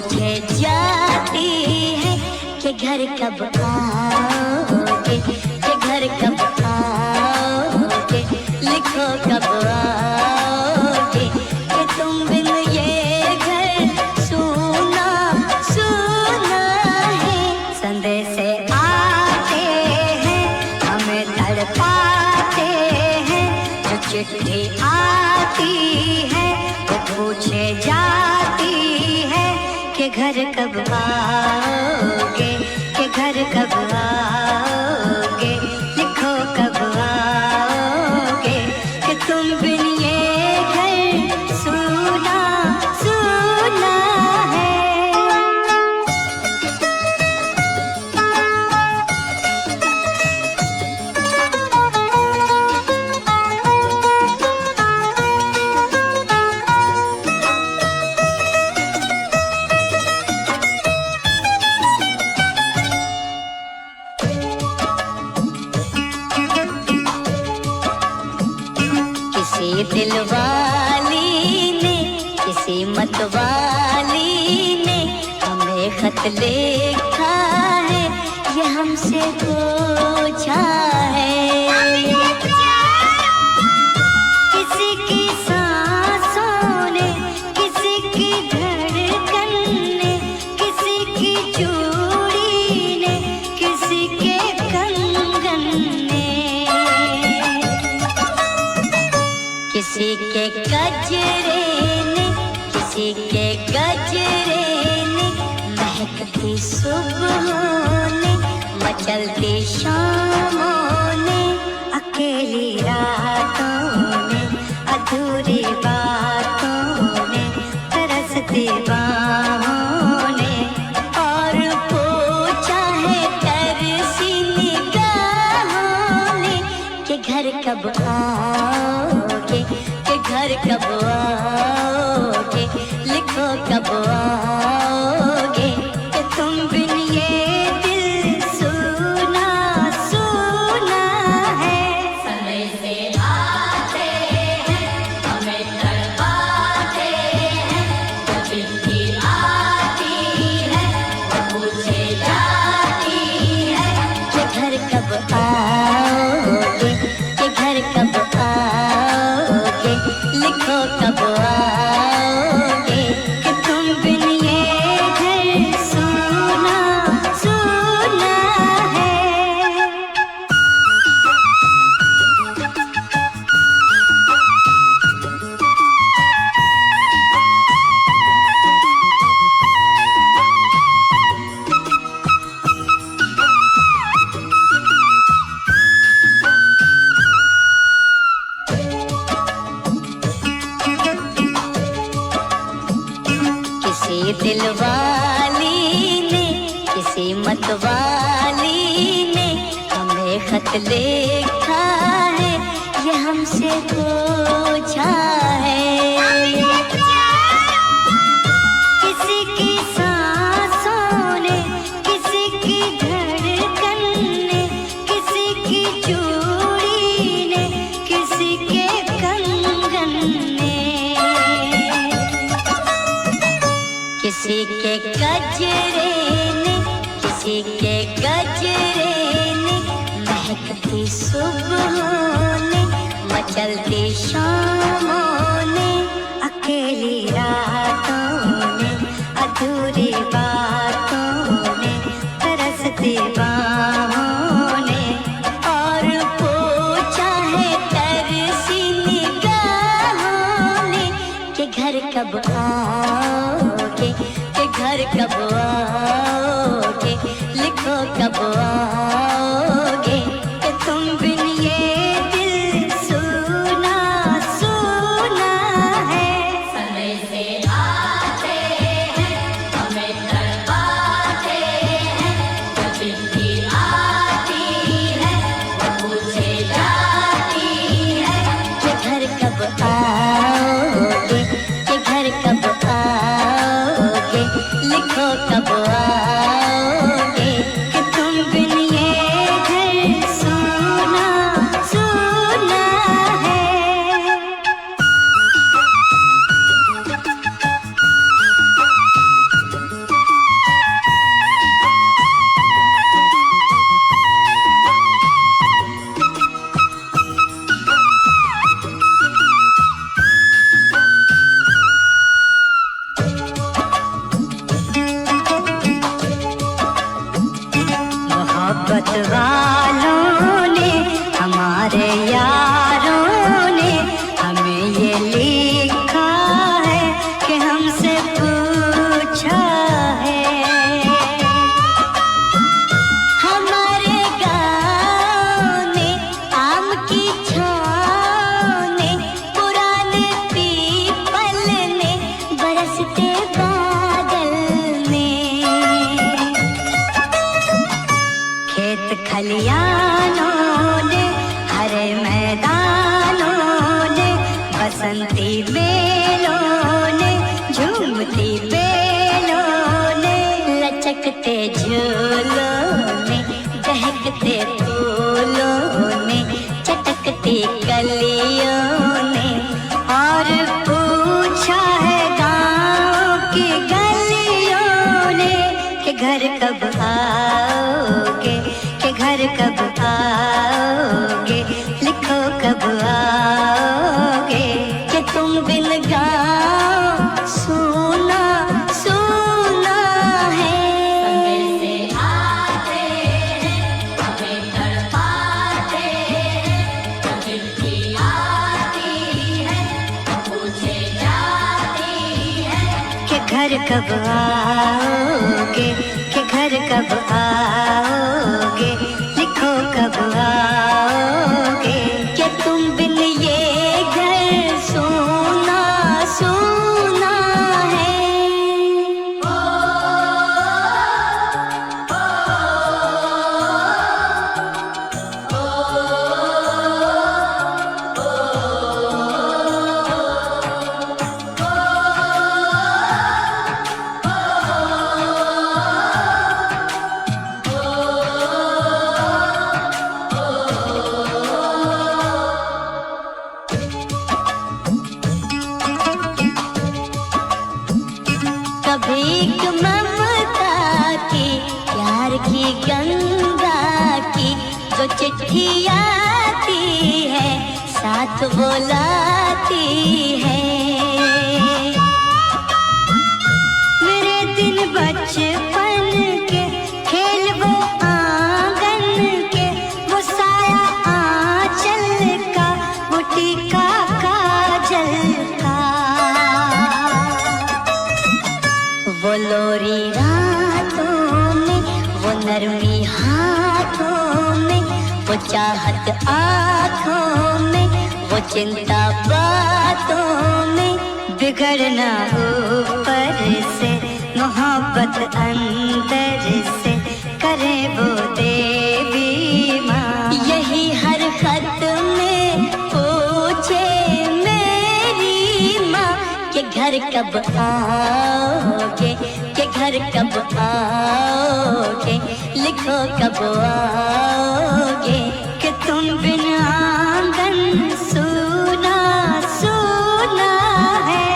पूछे जाती है कि घर कब आओगे, कि घर कब आओगे, लिखो कब आओगे, कि तुम बिन ये घर सूना सूना है। संदेश आते हैं हमें तड़पाते हैं, जो चिट्ठी आती है वो पूछे जाती है कि घर कब आओगे, कि घर कब आओगे, लिखो कब आओगे, कि तुम बिन ये घर सूना सूना है। किसी दिलवाली ने, किसी मतवाली ने हमें खत लिखा है, ये हमसे पूछा है। किसी की सांसों ने, किसी की धड़कन ने, किसी की चूड़ी ने, किसी के कंगन ने, किसी के गजरे ने, किसी के गजरे ने, महकती सुबहों ने, मचलती शामों ने, अकेली रातों ने, अधूरी बातों ने, तरसती बाहों ने, और पूछा है तरसी निगाहों ने कि घर कब आओगे, कि घर कब आओगे, लिखो कब आओगे, कि तुम बिन ये दिल सूना सूना है। समय से आते हैं हमें तड़पाते हैं, जो चिट्ठी आती है वो पूछे जाती है कि घर कब आओगे, कि घर कब आओगे, लिखो कब आओगे, कि तुम बिन ये घर सूना सूना है। किसी दिलवाली ने, किसी मतवाली ने हमें खत लिखा है, ये हमसे पूछा है। किसी की सांसों ने, किसी की धड़कन ने, किसी की चूड़ी ने, किसी के कंगन ने, किसी के गजरे ने, किसी के गजरे ने, महकती सुबहों ने, मचलती शामों ने, अकेली रातों ने, अधूरी बातों ने, तरसती बाहों ने, और पूछा है तरसी निगाहों ने कि घर कब आओगे, कि घर कब आओगे, लिखो कब आओगे, कि तुम बिन ये दिल सूना सूना है। समय से आते हैं हमें तड़पाते हैं, जो चिट्ठी आती है वो पूछे जाती है कि घर कब आओगे, कि घर कब आओगे, लिखो कब आओगे, कि तुम बिन ये घर सूना सूना है। वालों ने, हमारे यारों ने हमें ये लिखा है कि हमसे पूछा है। हमारे गाँव ने आम की छाँव ने, पुराने पीपल ने, बरसते बादल ने, खेत खलियानों ने, हरे मैदानों ने, बसंती बेलों ने, झूमती बेलों ने, लचकते झूलों ने, दहकते फूलों ने, चटकती कलियों ने, और पूछा है गाँव की गलियों ने कि घर कब आओगे, कि घर कब आओगे, लिखो कब आओगे, कि तुम बिन गाँव सुना सुना है। संदेश से आते हैं, हमें तड़पाते हैं, तो चिट्ठी आती है, तो पूछे जाती है कि घर कब आओगे, कि घर कब आओगे, लिखो कब आओगे, कि तुम बिन ये घर सोना सोना है। कभी ममता की, प्यार की गंगा की, जो चिट्ठी आती है, साथ वो लाती है। मेरे दिन बचपन के, खेल वो आंगन के, वो साया आंचल का, वो टीका काजल का, वो लोरी रातों में, वो नरमी हाथों में, वो चाहत आँखों में, वो चिंता बातों में, बिगड़ना ऊपर से, मोहब्बत अंदर से, करे वो देवी माँ। यही हर खत में पूछे मेरी माँ कि घर कब आओगे, कि घर कब आओगे, लिखो कब आओगे, कि तुम बिन आंगन सुना सुना है।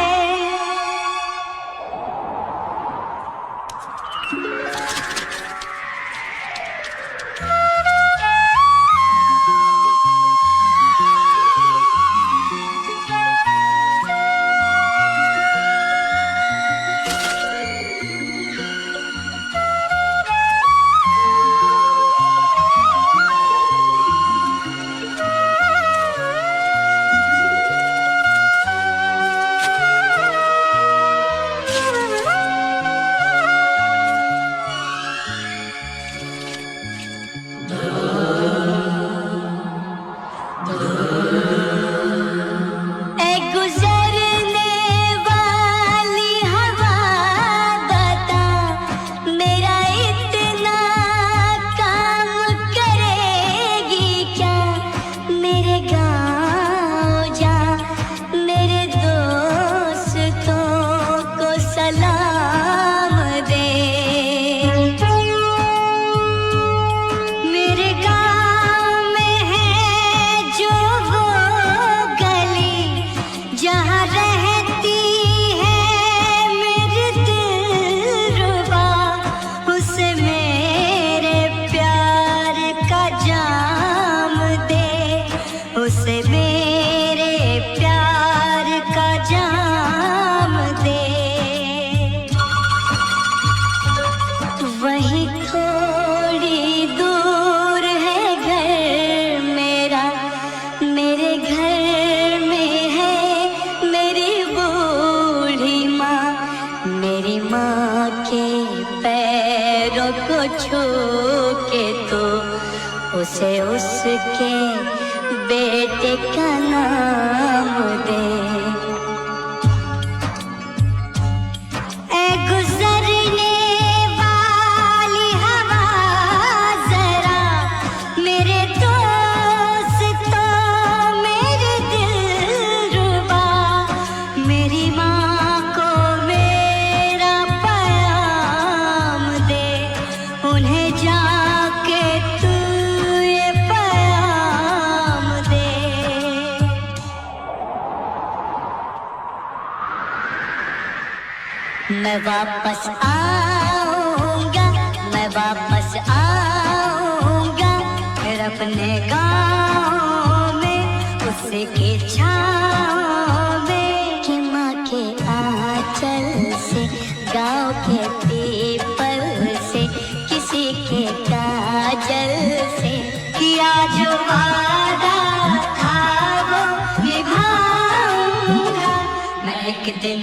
माँ के पैरों को छू के तो उसे उसके बेटे का नाम दे। ऐ गुजरने वाली हवा जरा मेरे दोस्तों मेरे दिलरुबा, मेरी माँ को मेरा पैगाम दे, उन्हें जाके तू ये पैगाम दे। मैं वापस आऊंगा, मैं वापस आऊंगा, फिर अपने गाँव में उसके छाँव में, कि माँ के आंचल से गाँव के पीपल से किसी के काजल से किया जो वादा था वो निभाऊंगा। मैं एक दिन